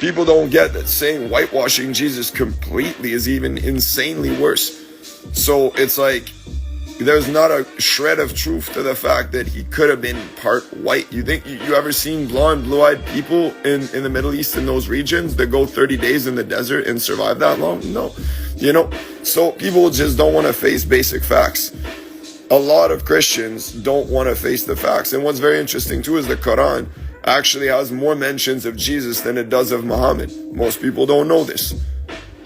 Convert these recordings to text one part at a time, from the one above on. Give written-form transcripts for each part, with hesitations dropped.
people don't get that saying whitewashing Jesus completely is even insanely worse. So it's like, there's not a shred of truth to the fact that he could have been part white. You think you ever seen blonde, blue-eyed people in the Middle East, in those regions, that go 30 days in the desert and survive that long? No. You know, so people just don't want to face basic facts. A lot of Christians don't want to face the facts. And what's very interesting too is the Quran actually has more mentions of Jesus than it does of Muhammad. Most people don't know this.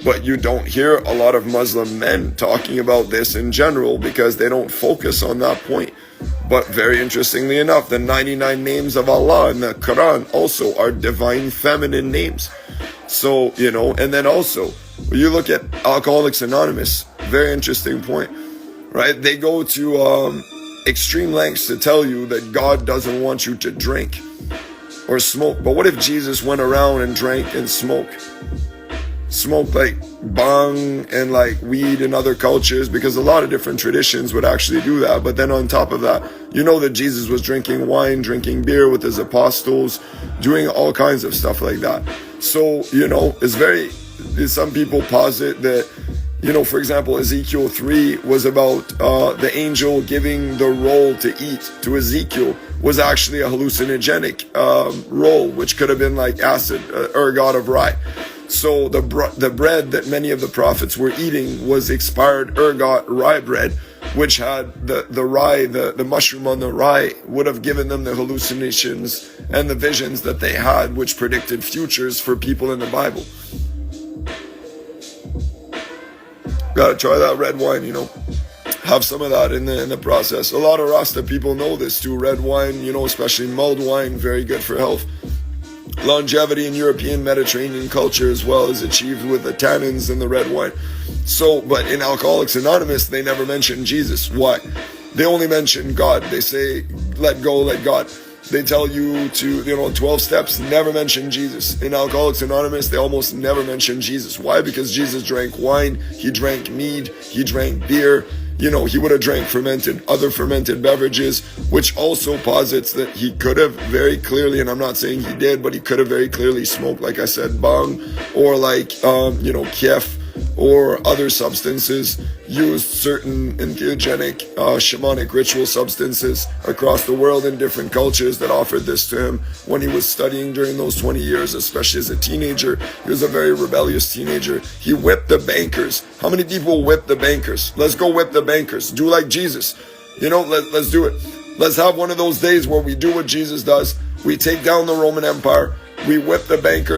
But you don't hear a lot of Muslim men talking about this in general because they don't focus on that point. But very interestingly enough, the 99 names of Allah in the Quran also are divine feminine names. So, you know, and then also, when you look at Alcoholics Anonymous, very interesting point, right? They go to extreme lengths to tell you that God doesn't want you to drink or smoke. But what if Jesus went around and drank and smoked like bong and like weed in other cultures? Because a lot of different traditions would actually do that. But then on top of that, you know that Jesus was drinking wine, drinking beer with his apostles, doing all kinds of stuff like that. So, you know, some people posit that, you know, for example, Ezekiel 3 was about the angel giving the roll to eat to Ezekiel was actually a hallucinogenic roll, which could have been like acid, ergot of rye. So the bread that many of the prophets were eating was expired ergot rye bread, which had the rye, the mushroom on the rye would have given them the hallucinations and the visions that they had, which predicted futures for people in the Bible. Gotta try that red wine, you know. Have some of that in the process. A lot of Rasta people know this too. Red wine, you know, especially mulled wine, very good for health. Longevity in European Mediterranean culture as well is achieved with the tannins in the red wine. So, but in Alcoholics Anonymous, they never mention Jesus. Why? They only mention God. They say, let go, let God. They tell you to, 12 steps, never mention Jesus. In Alcoholics Anonymous, they almost never mention Jesus. Why? Because Jesus drank wine, he drank mead, he drank beer. You know, he would have drank other fermented beverages, which also posits that he could have very clearly, and I'm not saying he did, but he could have very clearly smoked, like I said, bong, or like, kef, or other substances, used certain entheogenic, shamanic ritual substances across the world in different cultures that offered this to him when he was studying during those 20 years, especially as a teenager. He was a very rebellious teenager. He whipped the bankers. How many people whip the bankers? Let's go whip the bankers. Do like Jesus. Let's do it. Let's have one of those days where we do what Jesus does. We take down the Roman Empire. We whip the bankers.